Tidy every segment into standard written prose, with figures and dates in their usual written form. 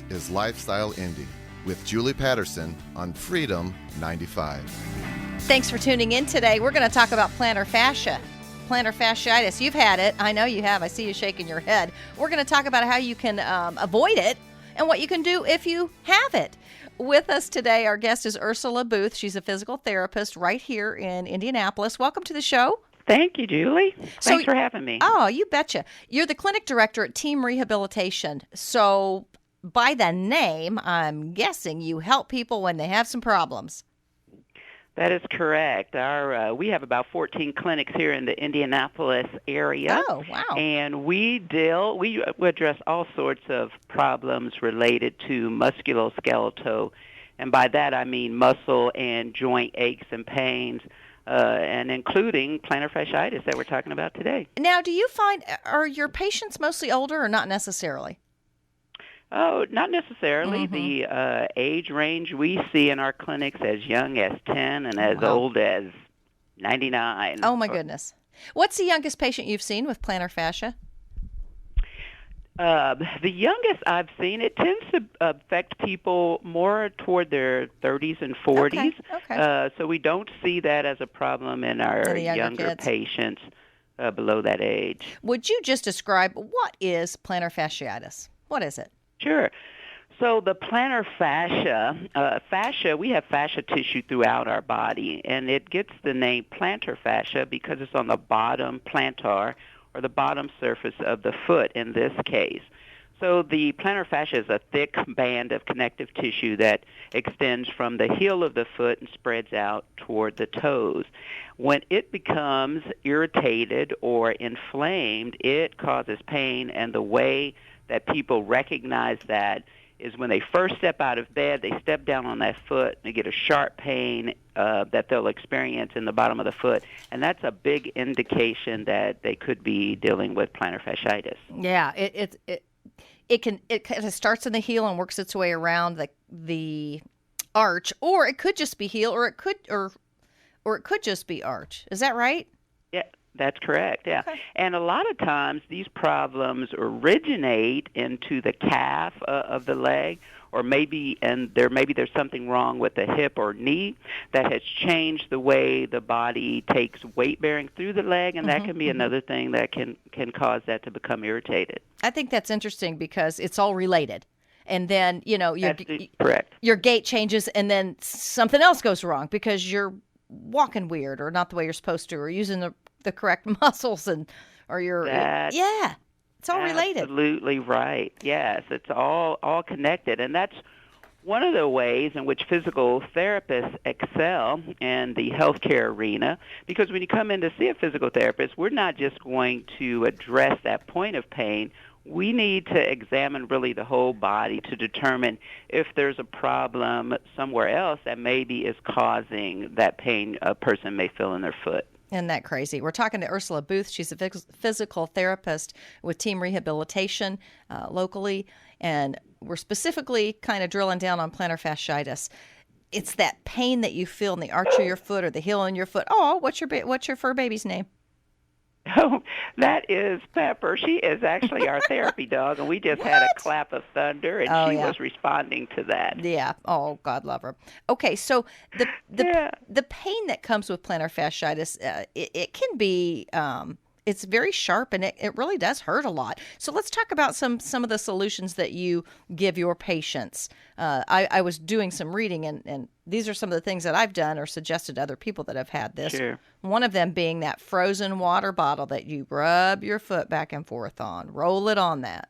is LifeStyle Indy with Julie Patterson on Freedom 95. Thanks for tuning in today. We're going to talk about plantar fascia. Plantar fasciitis. You've had it. I know you have. I see you shaking your head. We're going to talk about how you can avoid it and what you can do if you have it. With us today, our guest is Ursula Booth. She's a physical therapist right here in Indianapolis. Welcome to the show. Thank you, Julie. Thanks for having me. Oh, you betcha. You're the clinic director at Team Rehabilitation. So by the name, I'm guessing you help people when they have some problems. That is correct. We have about 14 clinics here in the Indianapolis area. Oh, wow. And we address all sorts of problems related to musculoskeletal. And by that I mean muscle and joint aches and pains, and including plantar fasciitis that we're talking about today. Now, do you find, are your patients mostly older or not necessarily? Oh, not necessarily. Mm-hmm. The age range we see in our clinics as young as 10 and as old as 99. Oh, my goodness. What's the youngest patient you've seen with plantar fascia? The youngest I've seen, it tends to affect people more toward their 30s and 40s. Okay. So we don't see that as a problem in our younger patients below that age. Would you just describe what is plantar fasciitis? What is it? Sure. So the plantar fascia, we have fascia tissue throughout our body, and it gets the name plantar fascia because it's on the bottom plantar, or the bottom surface of the foot in this case. So the plantar fascia is a thick band of connective tissue that extends from the heel of the foot and spreads out toward the toes. When it becomes irritated or inflamed, it causes pain, and the way that people recognize that is when they first step out of bed, they step down on that foot, and they get a sharp pain that they'll experience in the bottom of the foot, and that's a big indication that they could be dealing with plantar fasciitis. Yeah, it kind of starts in the heel and works its way around the arch, or it could just be heel, or it could just be arch. Is that right? Yeah. That's correct, yeah. Okay. And a lot of times these problems originate into the calf of the leg, or maybe there's something wrong with the hip or knee that has changed the way the body takes weight bearing through the leg, and that can be another thing that can cause that to become irritated. I think that's interesting because it's all related. And then, correct. Your gait changes, and then something else goes wrong because you're walking weird or not the way you're supposed to, or using the correct muscles, it's all related. Absolutely right. Yes, it's all connected, and that's one of the ways in which physical therapists excel in the healthcare arena, because when you come in to see a physical therapist, we're not just going to address that point of pain. We need to examine really the whole body to determine if there's a problem somewhere else that maybe is causing that pain a person may feel in their foot. Isn't that crazy? We're talking to Ursula Booth. She's a physical therapist with Team Rehabilitation locally, and we're specifically kind of drilling down on plantar fasciitis. It's that pain that you feel in the arch of your foot or the heel in your foot. Oh, what's your fur baby's name? Oh, that is Pepper. She is actually our therapy dog, and we just had a clap of thunder, and she was responding to that. Yeah. Oh, God love her. Okay, so the pain that comes with plantar fasciitis, it can be it's very sharp, and it really does hurt a lot. So let's talk about some of the solutions that you give your patients. I was doing some reading, and these are some of the things that I've done or suggested to other people that have had this. Sure. One of them being that frozen water bottle that you rub your foot back and forth on. Roll it on that.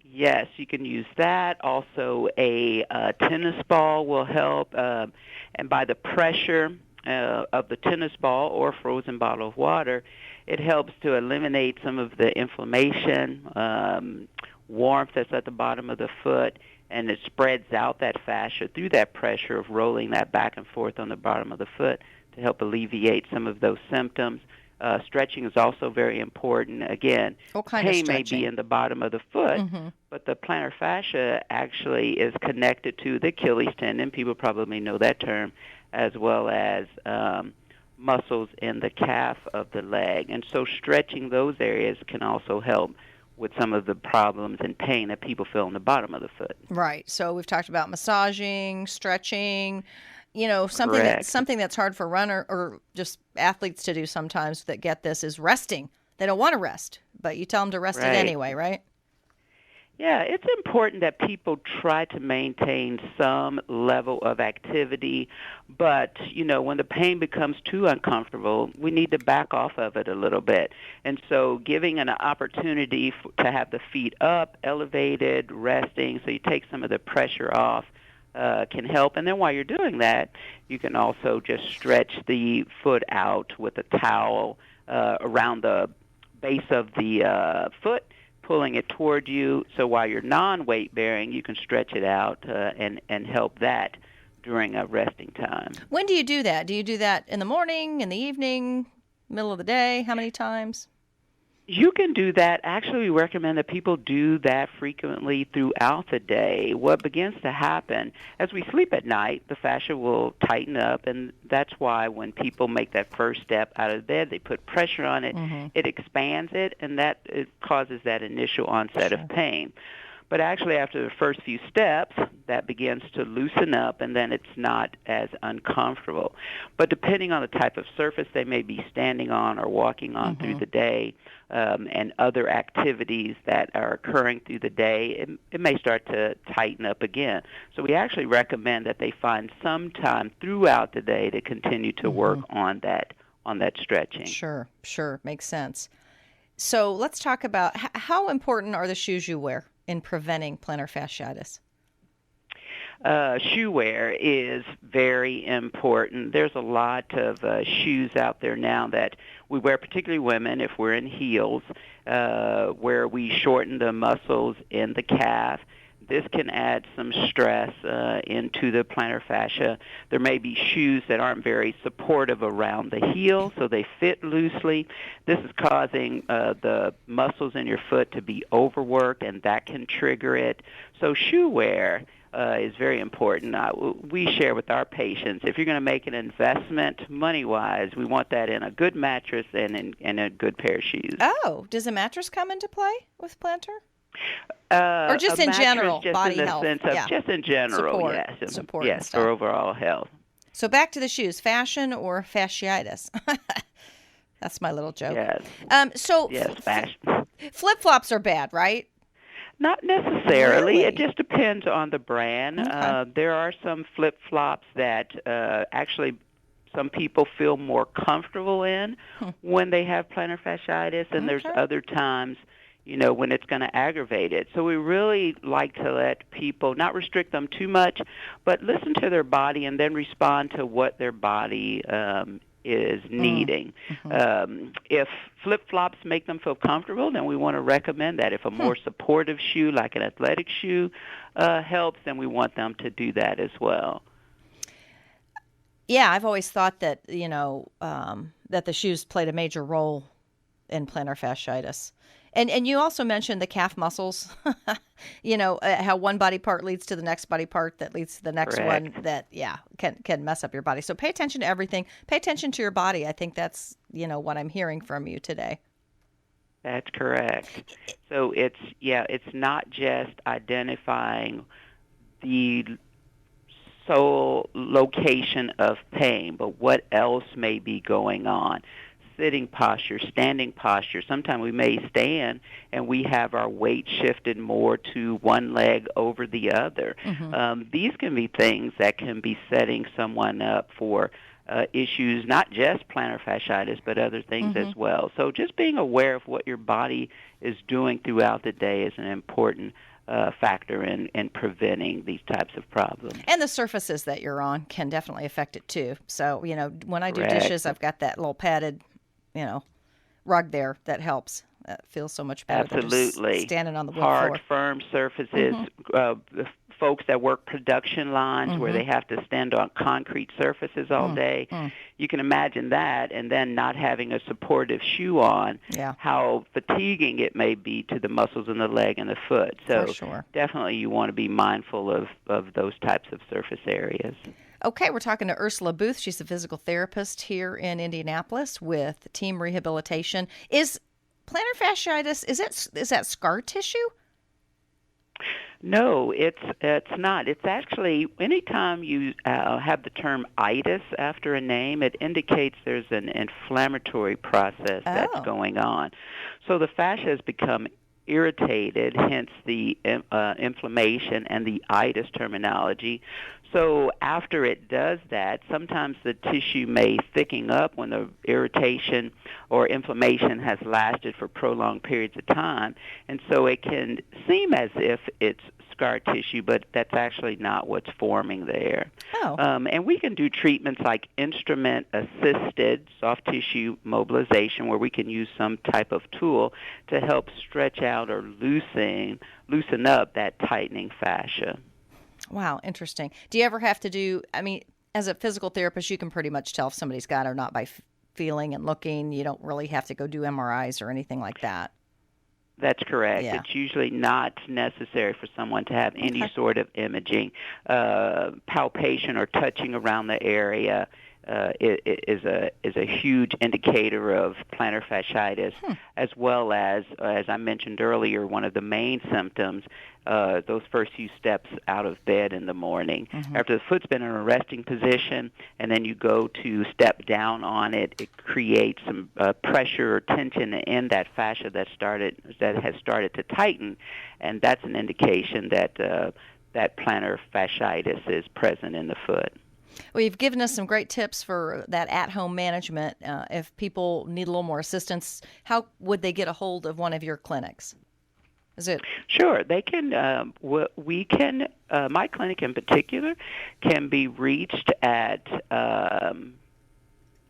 Yes, you can use that. Also, a tennis ball will help, and by the pressure of the tennis ball or frozen bottle of water, it helps to eliminate some of the inflammation, warmth that's at the bottom of the foot, and it spreads out that fascia through that pressure of rolling that back and forth on the bottom of the foot to help alleviate some of those symptoms. Stretching is also very important. Again, pain may be in the bottom of the foot, but the plantar fascia actually is connected to the Achilles tendon. People probably know that term, as well as muscles in the calf of the leg. And so stretching those areas can also help with some of the problems and pain that people feel in the bottom of the foot. Right. So we've talked about massaging, stretching, Correct. something that's hard for runner or just athletes to do sometimes that get this is resting. They don't want to rest, but you tell them to rest it Right. anyway, right? Yeah, it's important that people try to maintain some level of activity, but, when the pain becomes too uncomfortable, we need to back off of it a little bit. And so giving an opportunity to have the feet up, elevated, resting, so you take some of the pressure off, can help. And then while you're doing that, you can also just stretch the foot out with a towel around the base of the foot, pulling it toward you. So while you're non-weight bearing, you can stretch it out and help that during a resting time. When do you do that? Do you do that in the morning, in the evening, middle of the day? How many times? You can do that. Actually, we recommend that people do that frequently throughout the day. What begins to happen, as we sleep at night, the fascia will tighten up, and that's why when people make that first step out of bed, they put pressure on it, it expands it, and it causes that initial onset of pain. But actually, after the first few steps, that begins to loosen up, and then it's not as uncomfortable. But depending on the type of surface they may be standing on or walking on through the day, and other activities that are occurring through the day, it may start to tighten up again. So we actually recommend that they find some time throughout the day to continue to work on that stretching. Sure. Makes sense. So let's talk about how important are the shoes you wear in preventing plantar fasciitis? Shoe wear is very important. There's a lot of shoes out there now that we wear, particularly women, if we're in heels, where we shorten the muscles in the calf. This can add some stress into the plantar fascia. There may be shoes that aren't very supportive around the heel, so they fit loosely. This is causing the muscles in your foot to be overworked, and that can trigger it. So shoe wear is very important. We share with our patients, if you're going to make an investment money-wise, we want that in a good mattress and in a good pair of shoes. Oh, does a mattress come into play with plantar? Or just in general, just body in the health. sense of just in general, Support yes, and stuff. for overall health. So back to the shoes, fashion or fasciitis? That's my little joke. Yes. Fashion. Flip-flops are bad, right? Not necessarily. Really? It just depends on the brand. Okay. There are some flip-flops that actually some people feel more comfortable in when they have plantar fasciitis, and there's other times, when it's going to aggravate it. So we really like to let people not restrict them too much, but listen to their body and then respond to what their body is needing. If flip-flops make them feel comfortable, then we want to recommend that. If a more supportive shoe, like an athletic shoe, helps, then we want them to do that as well. Yeah, I've always thought that, that the shoes played a major role in plantar fasciitis. And you also mentioned the calf muscles, how one body part leads to the next body part that leads to the next one that, can mess up your body. So pay attention to everything. Pay attention to your body. I think that's, what I'm hearing from you today. That's correct. So it's not just identifying the sole location of pain, but what else may be going on. Sitting posture, standing posture. Sometimes we may stand and we have our weight shifted more to one leg over the other. These can be things that can be setting someone up for issues, not just plantar fasciitis, but other things as well. So just being aware of what your body is doing throughout the day is an important factor in preventing these types of problems. And the surfaces that you're on can definitely affect it too. So, when I do dishes, I've got that little padded rug there that helps. It feels so much better than just standing on the wood hard, floor. firm surfaces. The folks that work production lines where they have to stand on concrete surfaces all day, you can imagine that, and then not having a supportive shoe on, how fatiguing it may be to the muscles in the leg and the foot. So definitely you want to be mindful of those types of surface areas. Okay, we're talking to Ursula Booth. She's a physical therapist here in Indianapolis with Team Rehabilitation. Is plantar fasciitis, is that scar tissue? No, it's not. It's actually, anytime you have the term itis after a name, it indicates there's an inflammatory process that's going on. So the fascia has become irritated, hence the inflammation and the itis terminology. So after it does that, sometimes the tissue may thicken up when the irritation or inflammation has lasted for prolonged periods of time, and so it can seem as if it's scar tissue, but that's actually not what's forming there. And we can do treatments like instrument-assisted soft tissue mobilization, where we can use some type of tool to help stretch out or loosen up that tightening fascia. Wow, interesting. Do you ever have to do, as a physical therapist, you can pretty much tell if somebody's got it or not by feeling and looking. You don't really have to go do MRIs or anything like that. That's correct. Yeah. It's usually not necessary for someone to have any sort of imaging. Palpation or touching around the area is a huge indicator of plantar fasciitis, as well as I mentioned earlier, one of the main symptoms, those first few steps out of bed in the morning. After the foot's been in a resting position, and then you go to step down on it, it creates some pressure or tension in that fascia that has started to tighten, and that's an indication that that plantar fasciitis is present in the foot. Well, you've given us some great tips for that at-home management. If people need a little more assistance, how would they get a hold of one of your clinics? Is it? Sure. They can, we can, my clinic in particular can be reached at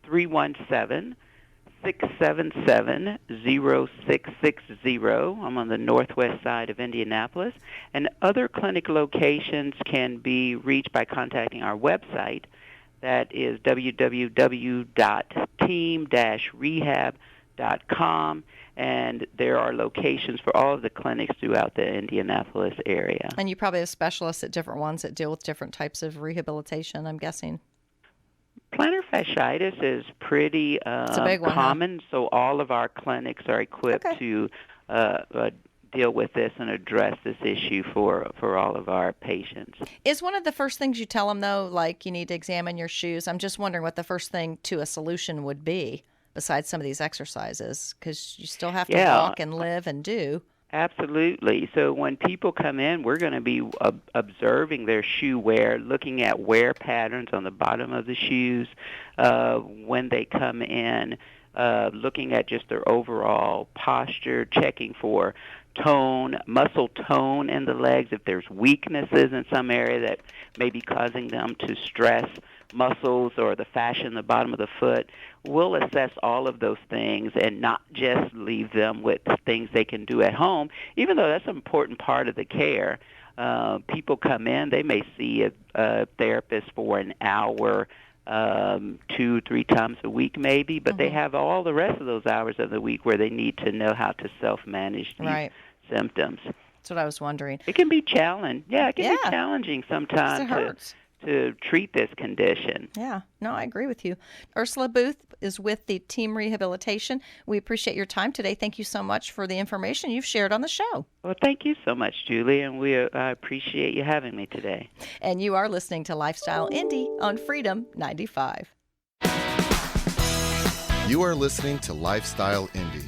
317-677-0660. I'm on the northwest side of Indianapolis. And other clinic locations can be reached by contacting our website. That is www.team-rehab.com. And there are locations for all of the clinics throughout the Indianapolis area. And you probably have specialists at different ones that deal with different types of rehabilitation, I'm guessing. Plantar fasciitis is pretty it's a big one, common, so all of our clinics are equipped to deal with this and address this issue for all of our patients. Is one of the first things you tell them, though, like you need to examine your shoes? I'm just wondering what the first thing to a solution would be besides some of these exercises, because you still have to walk and live and do. Absolutely. So when people come in, we're going to be observing their shoe wear, looking at wear patterns on the bottom of the shoes when they come in, looking at just their overall posture, checking for tone, muscle tone in the legs, if there's weaknesses in some area that may be causing them to stress muscles or the fascia in the bottom of the foot. We'll assess all of those things and not just leave them with things they can do at home, even though that's an important part of the care. People come in, they may see a therapist for an hour, 2-3 times a week maybe, but they have all the rest of those hours of the week where they need to know how to self-manage these symptoms. That's what I was wondering. It can be challenging. Yeah, it can be challenging sometimes. It hurts. To treat this condition. Yeah, no, I agree with you. Ursula Booth is with the Team Rehabilitation. We appreciate your time today. Thank you so much for the information you've shared on the show. Well, thank you so much, Julie, and I appreciate you having me today. And you are listening to LifeStyle Indy on Freedom 95. You are listening to LifeStyle Indy.